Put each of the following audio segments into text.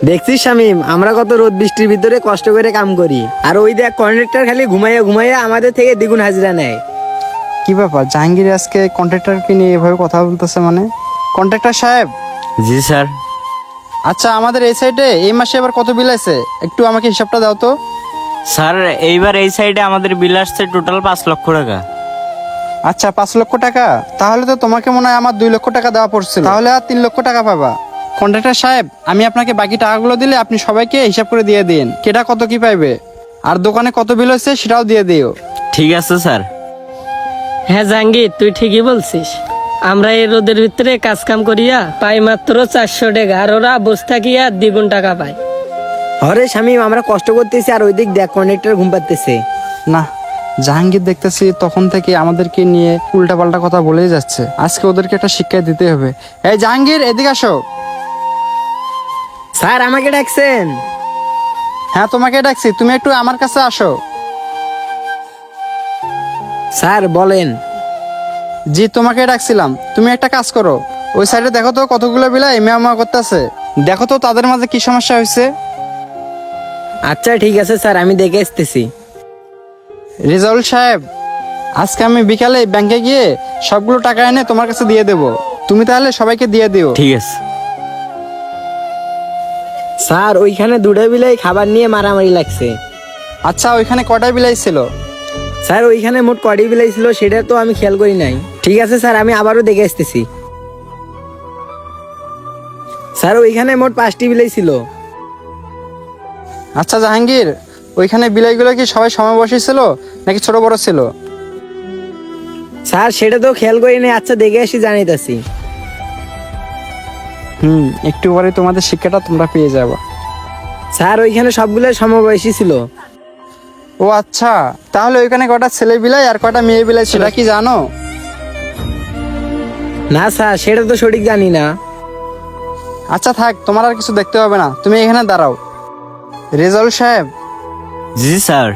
দেখছিস শামিম, আমরা কত রোদ বৃষ্টির ভিতরে কষ্ট করে কাম করি, আর ওই দেখ কন্ট্রাক্টর খালি ঘুমাইয়া ঘুমাইয়া আমাদের থেকে দ্বিগুণ হাজিরা নেয়। কি ব্যাপার, জাহাঙ্গীর আজকে কন্ট্রাক্টরকে নিয়ে এভাবে কথা বলতেছে? মানে কন্ট্রাক্টর সাহেব। জি স্যার। আচ্ছা, আমাদের এই সাইডে এই মাসে এবার কত বিল আছে, একটু আমাকে হিসাবটা দাও তো। স্যার এইবার এই সাইডে আমাদের বিল আসছে টোটাল 5 লক্ষ টাকা। আচ্ছা, 5 লক্ষ টাকা। তাহলে তো তোমাকে মনে হয় আমার 2 লক্ষ টাকা দেওয়া পড়ছিল, তাহলে আর 3 লক্ষ টাকা পাবা। কন্ট্রাক্টর সাহেব, আমি আপনাকে বাকি টাকাগুলো দিলে আপনি সবাইকে হিসাব করে দিয়ে দিন, কেটা কত কি পাইবে, আর দোকানে কত বিল হচ্ছে সেটাও দিয়ে দিও। ঠিক আছে স্যার। হ্যাঁ জাহাঙ্গীর, তুই ঠিকই বলছিস। আমরা এই রোদের ভিতরে কাজ কাম করিয়া পাই মাত্র 400 টাকা, আর ওরা বসে থাকিয়া দ্বিগুণ টাকা পায়। হরে শামিম, আমরা কষ্ট করতেছি আর ওই দিক দেখ কন্ট্রাক্টর ঘুম পাচ্ছে। না, জাহাঙ্গীর দেখতেছি তখন থেকে আমাদেরকে নিয়ে উল্টাপাল্টা কথা বলেই যাচ্ছে, আজকে ওদেরকে একটা শিক্ষা দিতে হবে। এই জাহাঙ্গীর, এদিকে আসো। স্যার আমাকে ডাকছেন? হ্যাঁ, তোমাকে ডাকছি, তুমি একটু আমার কাছে আসো। স্যার বলেন। জি, তোমাকে ডাকছিলাম। তুমি একটা কাজ করো, ওই সাইডে দেখো তো কতগুলো বিলাই মেয়ামা করতেছে, দেখো তো তাদের মাঝে কি সমস্যা হয়েছে। আচ্ছা ঠিক আছে স্যার, আমি দেখে আসতেছি। রেজাউল সাহেব, আজকে আমি বিকালে ব্যাংকে গিয়ে সবগুলো টাকা এনে তোমার কাছে দিয়ে দেব, তুমি তাহলে সবাইকে দিয়ে দিও। ঠিক আছে স্যার ওইখানে দুটো বিলাই খাবার নিয়ে মারামারি লাগছে। আচ্ছা, ওইখানে কটা বিলাই ছিল? স্যার ওইখানে মোট কয়টি বিলাই ছিল সেটা তো আমি খেয়াল করি নাই। ঠিক আছে স্যার, আমি আবারও দেখে আসতেছি। স্যার ওইখানে মোট 5টি বিলাই ছিল। আচ্ছা জাহাঙ্গীর, ওইখানে বিলাইগুলো কি সবাই সমবয়সী ছিল নাকি ছোট বড় ছিল? স্যার সেটা তো খেয়াল করি নাই। আচ্ছা দেখে আসি, জানাইতাছি। একটু পরে তোমাদের শিক্ষাটা তোমরা পেয়ে যাবে। স্যার ওইখানে সবগুলো সমবয়সী ছিল। ও আচ্ছা, তাহলে ওইখানে কটা ছেলে বিলাই আর কটা মেয়ে বিলাই ছিল কি জানো? না স্যার, সেটা তো সঠিক জানি না। আচ্ছা থাক, তোমার আর কিছু দেখতে হবে না, তুমি এখানে দাঁড়াও। রেজাউল সাহেব। জি স্যার।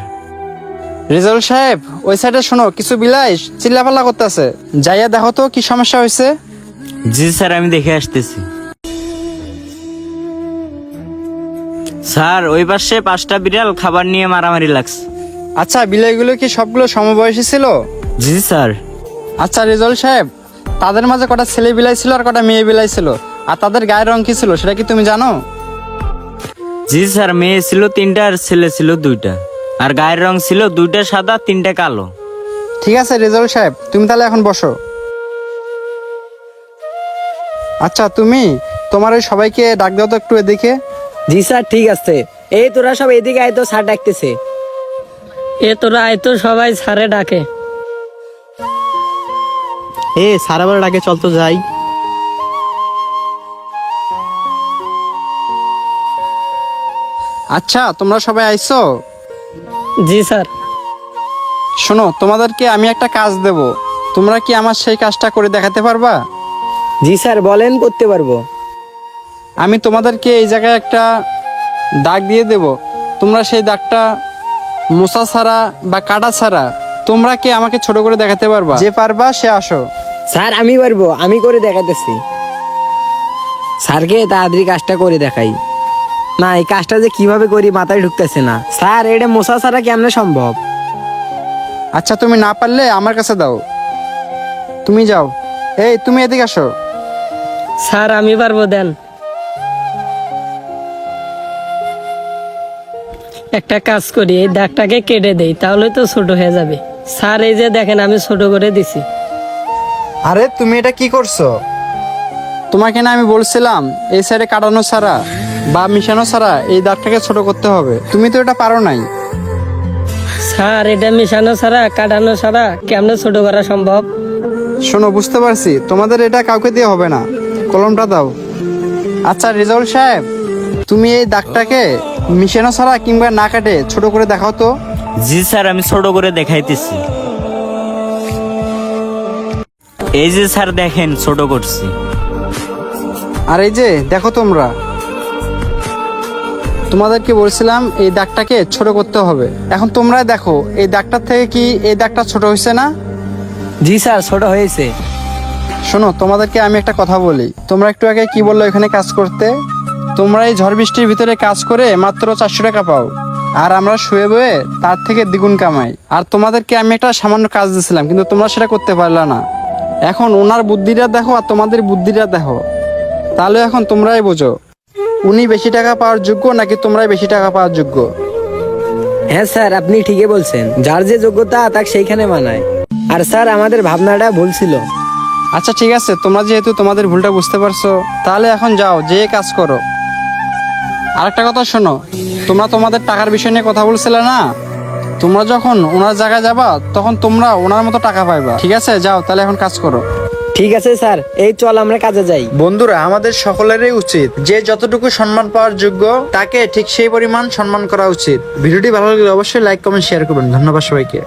রেজাউল সাহেব, ওই সাইডে শোনো, কিছু বিলাই চিল্লাপাল্লা করতেছে, যাইয়া দেখো তো কি সমস্যা হয়েছে। জি স্যার, আমি দেখে আসতেছি। স্যার ওই পাশে 5টা বিড়াল খাবার নিয়ে মারামারি লাগছে। আচ্ছা, বিলাইগুলো কি সবগুলো সমবয়সী ছিল? জি স্যার। আচ্ছা রেজাউল সাহেব, তাদের মাঝে কটা ছেলে বিলাই ছিল আর কটা মেয়ে বিলাই ছিল, আর তাদের গায়ের রং কি ছিল সেটা কি তুমি জানো? জি স্যার, মেয়ে ছিল 3টা আর ছেলে ছিল 2টা, আর গায়ের রং ছিল 2টা সাদা 3টা কালো। ঠিক আছে রেজাউল সাহেব, তুমি তাহলে এখন বসো। আচ্ছা, তুমি তোমার ওই সবাইকে ডাক দাও তো একটু এদিকে। জি স্যার ঠিক আছে। এই তোরা সব এদিকে আয় তো, স্যার ডাকতেছে। এ তোরা আয় তো, সবাই সারে ডাকে। স্যার আবার ডাকে, চল তো যাই। আচ্ছা, তোমরা সবাই আইছো? জি স্যার। শোনো, তোমাদেরকে আমি একটা কাজ দেব, তোমরা কি আমার সেই কাজটা করে দেখাতে পারবা? জি স্যার বলেন, করতে পারবো। আমি তোমাদেরকে এই জায়গায় একটা দাগ দিয়ে দেব, তোমরা সেই দাগটা মোছা ছাড়া বা কাটা ছাড়া তোমরা কি আমাকে ছোট করে দেখাতে পারবা? যে পারবা সে আসো। স্যার আমি পারবো, আমি করে দেখাতেছি। স্যারকে তাড়াতাড়ি কাজটা করে দেখাই। না, এই কাজটা যে কিভাবে করি মাথায় ঢুকতেছে না। স্যার এটা মশা ছাড়া কেমনে সম্ভব? আচ্ছা, তুমি না পারলে আমার কাছে দাও, তুমি যাও। এই তুমি এদিকে আসো। স্যার আমি পারবো, দেন। একটা কাজ করি, এই দাগটাকে কেটে দেই, তাহলে তো ছোট হয়ে যাবে। স্যার এই যে দেখেন, আমি ছোট করে দিছি। আরে তুমি এটা কি করছো? তোমাকে না আমি বলছিলাম এই সাইডে কাটানো ছাড়া বা মিশানো ছাড়া এই দাগটাকে ছোট করতে হবে, তুমি তো এটা পারো নাই। স্যার এটা মিশানো ছাড়া কাটানো ছাড়া কেমনে ছোট করা সম্ভব? শোনো, বুঝতে পারছি তোমাদের এটা কাউকে দিয়ে হবে না, কলমটা দাও। আচ্ছা রেজাউল সাহেব, তুমি এই দাগটাকে মিশানো ছাড়া কিংবা না কাটে ছোট করে দেখাও তো। জি স্যার, আমি ছোট করে দেখাইতেছি। এই যে স্যার দেখেন, ছোট করছি। আর এই যে দেখো, তোমাদেরকে বলছিলাম এই দাগটাকে ছোট করতে হবে, এখন তোমরা দেখো এই দাগটার থেকে কি এই দাগটা ছোট হয়েছে না? জি স্যার, ছোট হয়েছে। শোনো, তোমাদেরকে আমি একটা কথা বলি, তোমরা একটু আগে কি বললো এখানে কাজ করতে, তোমরা এই ঝড় বৃষ্টির ভিতরে কাজ করে মাত্র 400 টাকা পাও, আর আমরা শুয়ে বয়ে তার থেকে দ্বিগুণ কামাই। আর তোমাদেরকে আমি একটা সামান্য কাজ দিয়েছিলাম, কিন্তু তোমরা সেটা করতে পারলে না। এখন ওনার বুদ্ধিটা দেখো আর তোমাদের বুদ্ধিটা দেখো, তাহলে এখন তোমরাই বোঝো উনি বেশি টাকা পাওয়ার যোগ্য নাকি তোমরাই বেশি টাকা পাওয়ার যোগ্য। হ্যাঁ স্যার, আপনি ঠিকই বলছেন, যার যে যোগ্যতা তাকে সেইখানে মানায়। আর স্যার আমাদের ভাবনাটা ভুল ছিল। আচ্ছা ঠিক আছে, তোমরা যেহেতু তোমাদের ভুলটা বুঝতে পারছো, তাহলে এখন যাও, যেয়ে কাজ করো। আরেকটা কথা শোনো, তোমরা তোমাদের টাকার বিষয় নিয়ে কথা বলছিলে না, তোমরা যখন ওনার জায়গায় যাবা তখন তোমরা ওনার মতো টাকা পাইবা। ঠিক আছে, যাও তাহলে এখন কাজ করো। ঠিক আছে স্যার, এই চল আমরা কাজে যাই। বন্ধুরা, আমাদের সকলেরই উচিত যে যতটুকু সম্মান পাওয়ার যোগ্য তাকে ঠিক সেই পরিমাণ সম্মান করা উচিত। ভিডিওটি ভালো লাগলে অবশ্যই লাইক কমেন্ট শেয়ার করবেন। ধন্যবাদ সবাইকে।